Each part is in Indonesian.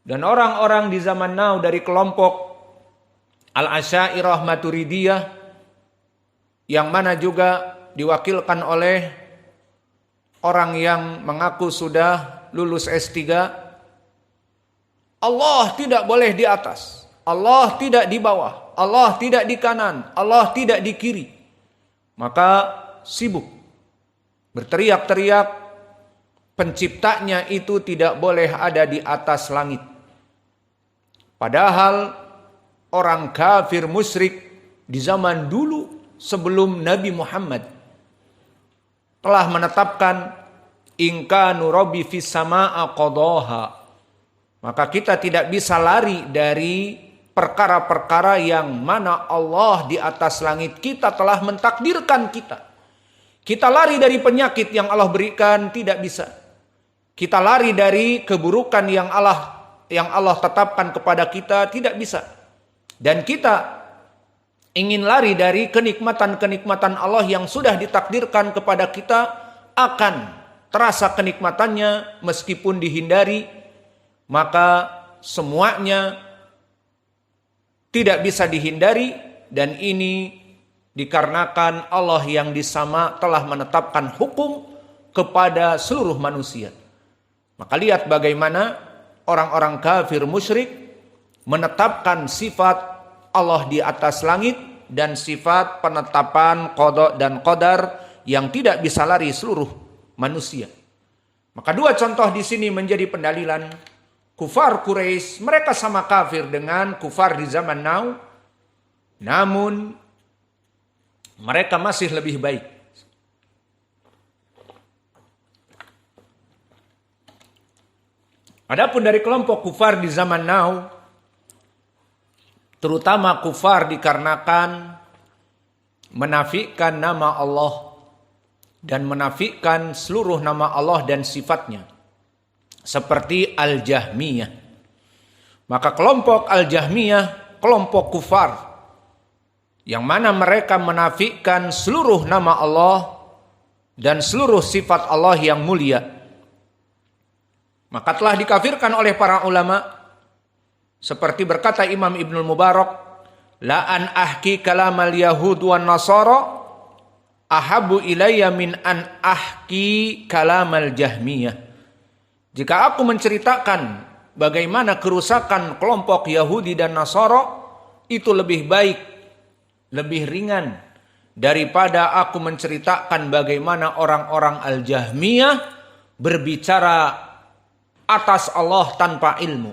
Dan orang-orang di zaman now dari kelompok Al-Asy'ariyah Maturidiyah, yang mana juga diwakilkan oleh orang yang mengaku sudah lulus S3, Allah tidak boleh di atas, Allah tidak di bawah, Allah tidak di kanan, Allah tidak di kiri. Maka sibuk berteriak-teriak, penciptanya itu tidak boleh ada di atas langit. Padahal orang kafir musyrik di zaman dulu sebelum Nabi Muhammad telah menetapkan in kanu rabbi fis samaa qadaha. Maka kita tidak bisa lari dari perkara-perkara yang mana Allah di atas langit kita telah mentakdirkan kita. Kita lari dari penyakit yang Allah berikan, tidak bisa. Kita lari dari keburukan yang Allah tetapkan kepada kita, tidak bisa. Dan kita ingin lari dari kenikmatan-kenikmatan Allah yang sudah ditakdirkan kepada kita, akan terasa kenikmatannya meskipun dihindari, maka semuanya tidak bisa dihindari. Dan ini dikarenakan Allah yang di sama telah menetapkan hukum kepada seluruh manusia. Maka lihat bagaimana orang-orang kafir musyrik menetapkan sifat Allah di atas langit dan sifat penetapan qada dan qadar yang tidak bisa lari seluruh manusia. Maka dua contoh di sini menjadi pendalilan kufar Quraisy, mereka sama kafir dengan kufar di zaman now, namun mereka masih lebih baik. Adapun dari kelompok kufar di zaman now, terutama kufar dikarenakan menafikan nama Allah dan menafikan seluruh nama Allah dan sifatnya, seperti Al-Jahmiyah. Maka kelompok Al-Jahmiyah kelompok kufar yang mana mereka menafikan seluruh nama Allah dan seluruh sifat Allah yang mulia. Maka telah dikafirkan oleh para ulama, seperti berkata Imam Ibnul Mubarak, la an ahki kalamal yahud wan nasara ahabu ilayya min an ahki kalamal jahmiyah. Jika aku menceritakan bagaimana kerusakan kelompok Yahudi dan Nasara, itu lebih baik, lebih ringan daripada aku menceritakan bagaimana orang-orang Al-Jahmiyah berbicara atas Allah tanpa ilmu.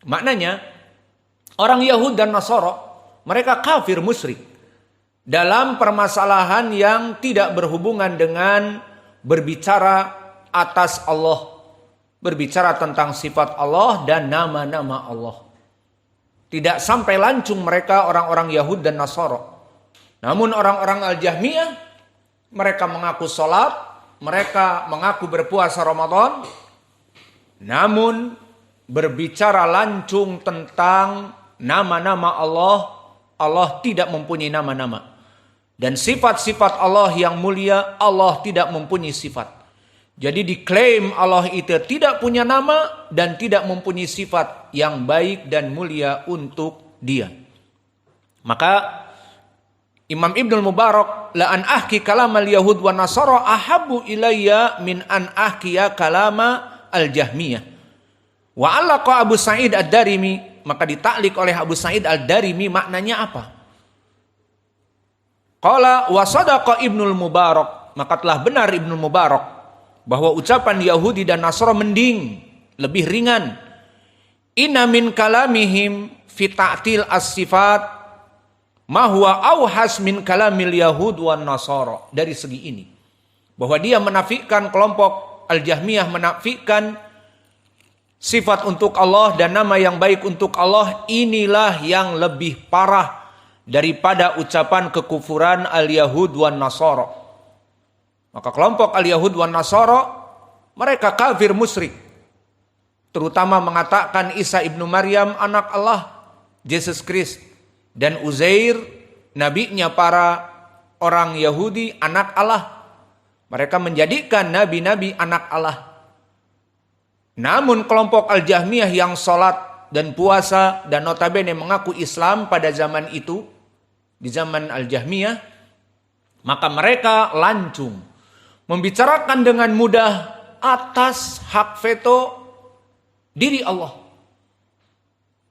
Maknanya orang Yahudi dan Nasara mereka kafir musyrik dalam permasalahan yang tidak berhubungan dengan berbicara atas Allah, berbicara tentang sifat Allah dan nama-nama Allah. Tidak sampai lancung mereka orang-orang Yahudi dan Nasara. Namun orang-orang Al-Jahmiyah mereka mengaku sholat, mereka mengaku berpuasa Ramadan, namun berbicara lancung tentang nama-nama Allah, Allah tidak mempunyai nama-nama. Dan sifat-sifat Allah yang mulia, Allah tidak mempunyai sifat. Jadi diklaim Allah itu tidak punya nama dan tidak mempunyai sifat yang baik dan mulia untuk dia. Maka Imam Ibnul Mubarak, la an ahki kalamal yahud wa nasara ahabu ilayya min an ahkiya kalama al-jahmiyah. Wa alaqa Abu Sa'id ad-Darimi, maka ditaklik oleh Abu Sa'id ad-Darimi, maknanya apa? Qala wa sadaqa Ibnul Mubarak, maka telah benar Ibnul Mubarak bahwa ucapan Yahudi dan Nasara mending, lebih ringan. Inna min kalamihim fi ta'til as-sifat ma huwa auhas min kalamil Yahud wan Nasara. Dari segi ini, bahwa dia menafikan, kelompok Al-Jahmiyah menafikan sifat untuk Allah dan nama yang baik untuk Allah, inilah yang lebih parah daripada ucapan kekufuran Al-Yahud wan Nasara. Maka kelompok Al-Yahud wan Nasara mereka kafir musyrik, terutama mengatakan Isa ibnu Maryam anak Allah, Yesus Kristus, dan Uzair nabinya para orang Yahudi anak Allah. Mereka menjadikan nabi-nabi anak Allah. Namun kelompok Al-Jahmiyah yang sholat dan puasa dan notabene mengaku Islam pada zaman itu, di zaman Al-Jahmiyah, maka mereka lancung membicarakan dengan mudah atas hak veto diri Allah.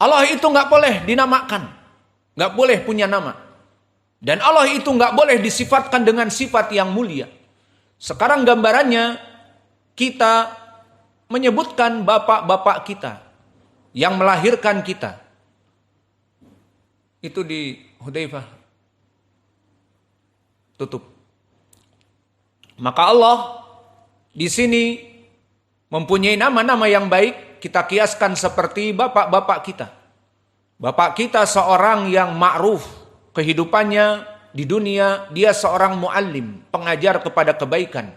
Allah itu nggak boleh dinamakan, nggak boleh punya nama. Dan Allah itu nggak boleh disifatkan dengan sifat yang mulia. Sekarang gambarannya kita menyebutkan bapak-bapak kita yang melahirkan kita. Itu di Hudzaifah. Tutup. Maka Allah di sini mempunyai nama-nama yang baik, kita kiaskan seperti bapak-bapak kita. Bapak kita seorang yang ma'ruf, kehidupannya di dunia, dia seorang muallim, pengajar kepada kebaikan.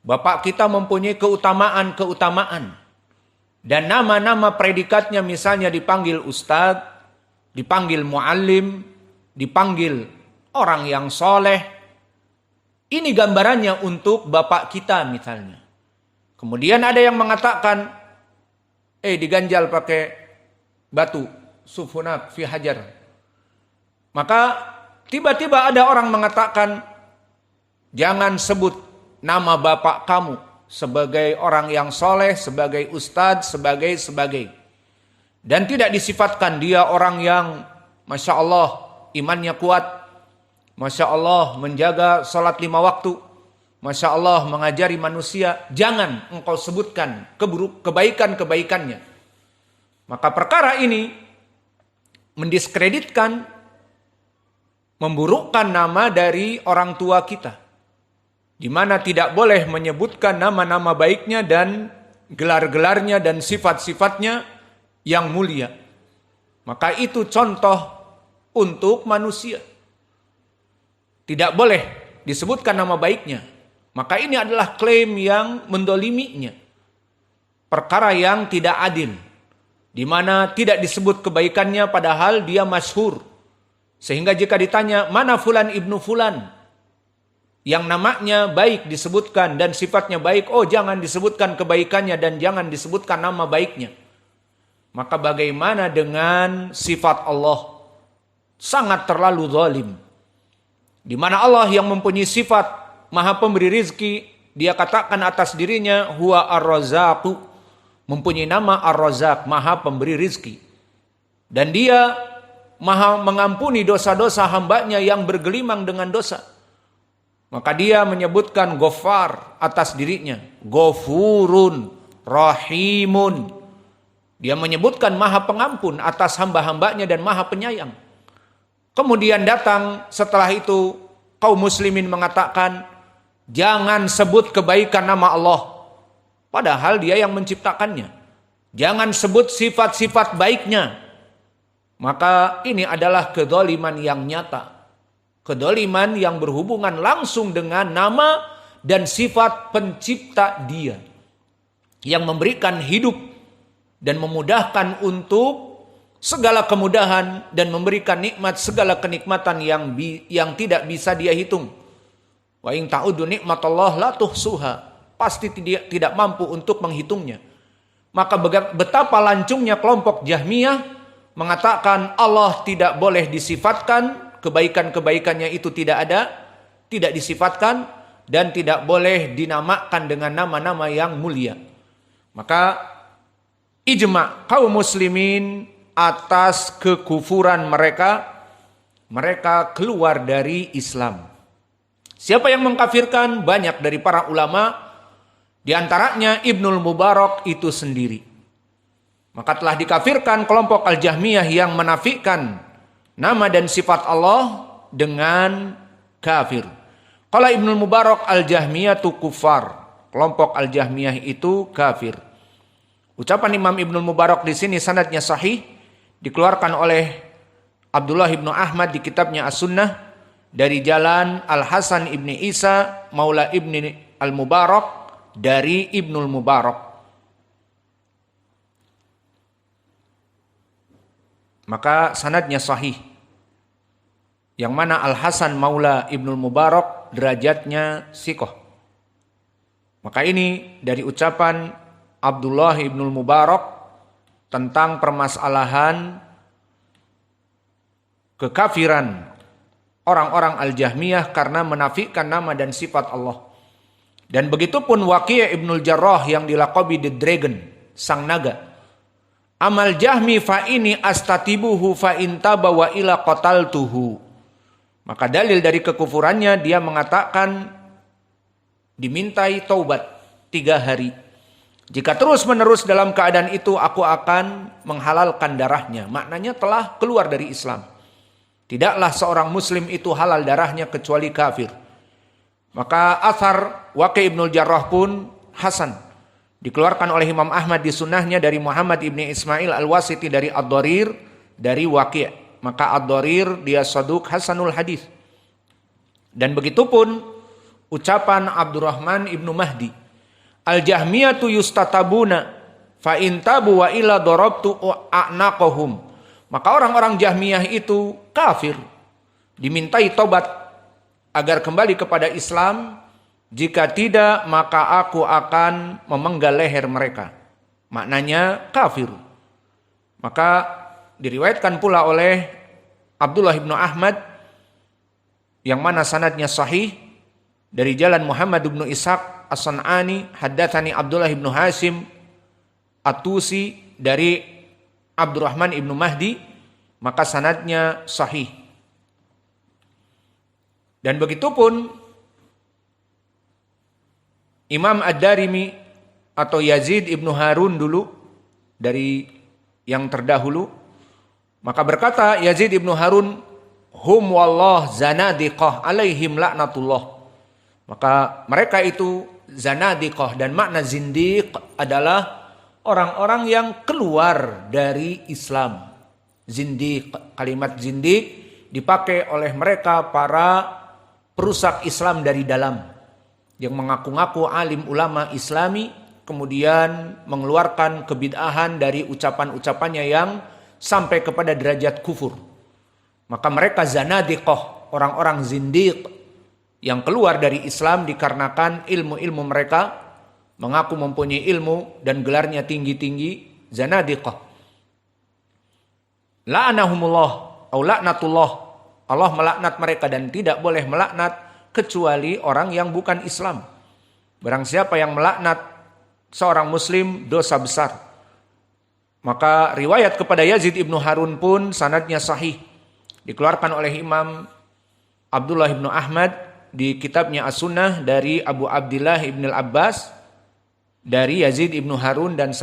Bapak kita mempunyai keutamaan-keutamaan. Dan nama-nama predikatnya misalnya dipanggil ustadz, dipanggil muallim, dipanggil orang yang soleh. Ini gambarannya untuk bapak kita misalnya. Kemudian ada yang mengatakan, diganjal pakai batu, sufunak fi hajar. Maka tiba-tiba ada orang mengatakan, jangan sebut nama bapak kamu sebagai orang yang soleh, sebagai ustadz, sebagai. Dan tidak disifatkan dia orang yang Masya Allah imannya kuat, Masya Allah menjaga sholat 5 waktu, Masya Allah mengajari manusia. Jangan engkau sebutkan kebaikan-kebaikannya. Maka perkara ini mendiskreditkan, memburukkan nama dari orang tua kita, di mana tidak boleh menyebutkan nama-nama baiknya dan gelar-gelarnya dan sifat-sifatnya yang mulia. Maka itu contoh untuk manusia. Tidak boleh disebutkan nama baiknya. Maka ini adalah klaim yang mendoliminya. Perkara yang tidak adil, di mana tidak disebut kebaikannya padahal dia masyhur. Sehingga jika ditanya, mana fulan ibnu fulan, yang namanya baik disebutkan dan sifatnya baik, jangan disebutkan kebaikannya dan jangan disebutkan nama baiknya. Maka bagaimana dengan sifat Allah? Sangat terlalu zalim. Di mana Allah yang mempunyai sifat maha pemberi rizki, dia katakan atas dirinya, huwa ar-razaqu, mempunyai nama ar-razaq, maha pemberi rizki. Dan dia maha mengampuni dosa-dosa hambanya yang bergelimang dengan dosa. Maka dia menyebutkan Ghaffar atas dirinya. Ghafurun, Rahimun. Dia menyebutkan maha pengampun atas hamba-hambanya dan maha penyayang. Kemudian datang setelah itu kaum muslimin mengatakan, jangan sebut kebaikan nama Allah. Padahal dia yang menciptakannya. Jangan sebut sifat-sifat baiknya. Maka ini adalah kedzaliman yang nyata. Kedzaliman yang berhubungan langsung dengan nama dan sifat pencipta dia. Yang memberikan hidup dan memudahkan untuk segala kemudahan dan memberikan nikmat segala kenikmatan yang tidak bisa dia hitung. Wa in ta'udu nikmatallah la tuhsuha. Pasti tidak mampu untuk menghitungnya. Maka betapa lancungnya kelompok Jahmiyah mengatakan Allah tidak boleh disifatkan, kebaikan-kebaikannya itu tidak ada, tidak disifatkan, dan tidak boleh dinamakan dengan nama-nama yang mulia. Maka ijma kaum muslimin atas kekufuran mereka keluar dari Islam. Siapa yang mengkafirkan? Banyak dari para ulama, di antaranya Ibnul Mubarak itu sendiri. Maka telah dikafirkan kelompok Al-Jahmiyah yang menafikan nama dan sifat Allah dengan kafir. Kalau Ibnul Mubarak Al-Jahmiyah itu kufar. Kelompok Al-Jahmiyah itu kafir. Ucapan Imam Ibnul Mubarak di sini sanadnya sahih, dikeluarkan oleh Abdullah ibnu Ahmad di kitabnya As-Sunnah dari jalan Al-Hasan ibni Isa Maula ibni Al-Mubarak dari Ibnul Mubarak. Maka sanadnya sahih. Yang mana Al-Hasan Maula Ibnul Mubarak derajatnya sikoh. Maka ini dari ucapan Abdullah ibnul Mubarak tentang permasalahan kekafiran orang-orang Al-Jahmiyah karena menafikan nama dan sifat Allah. Dan begitu pun Waqi' ibnul Jarrah yang dilaqabi The Dragon, sang naga. Amal Jahmi fa ini astatibuhu fa intaba wa ila qataltuhu. Maka dalil dari kekufurannya dia mengatakan dimintai taubat 3 hari. Jika terus menerus dalam keadaan itu aku akan menghalalkan darahnya. Maknanya telah keluar dari Islam. Tidaklah seorang muslim itu halal darahnya kecuali kafir. Maka athar Waqi' ibnul Jarrah pun hasan. Dikeluarkan oleh Imam Ahmad di sunnahnya dari Muhammad ibni Ismail al-Wasiti dari Ad-Dharir dari Waqi'. Maka Ad-Dharir dia saduq hasanul hadis. Dan begitu pun ucapan Abdurrahman ibnu Mahdi. Al-Jahmiyatu yustatabuna fa intabu wa ila darabtu a'naqahum. Maka orang-orang Jahmiyah itu kafir. Dimintai tobat agar kembali kepada Islam. Jika tidak, maka aku akan memenggal leher mereka. Maknanya kafir. Maka diriwayatkan pula oleh Abdullah ibnu Ahmad yang mana sanadnya sahih dari jalan Muhammad ibnu Ishaq As-San'ani haddatsani Abdullah ibnu Hasim At-Tusi dari Abdurrahman ibnu Mahdi, maka sanadnya sahih. Dan begitu pun Imam Ad-Darimi atau Yazid ibnu Harun dulu dari yang terdahulu, maka berkata Yazid ibnu Harun, hum wallah zanadiqah alaihim laknatullah. Maka mereka itu zanadiqah, dan makna zindiq adalah orang-orang yang keluar dari Islam. Zindiq, kalimat zindiq dipakai oleh mereka para perusak Islam dari dalam, yang mengaku-ngaku alim ulama Islami, kemudian mengeluarkan kebid'ahan dari ucapan-ucapannya yang sampai kepada derajat kufur. Maka mereka zanadiqah, orang-orang zindiq yang keluar dari Islam dikarenakan ilmu-ilmu mereka, mengaku mempunyai ilmu dan gelarnya tinggi-tinggi, zanadiqah. La'anahumullah au la'natullah. Allah melaknat mereka dan tidak boleh melaknat kecuali orang yang bukan Islam. Barang siapa yang melaknat seorang muslim, dosa besar. Maka riwayat kepada Yazid ibnu Harun pun sanadnya sahih. Dikeluarkan oleh Imam Abdullah ibnu Ahmad di kitabnya As-Sunnah dari Abu Abdillah ibn al-Abbas dari Yazid ibnu Harun dan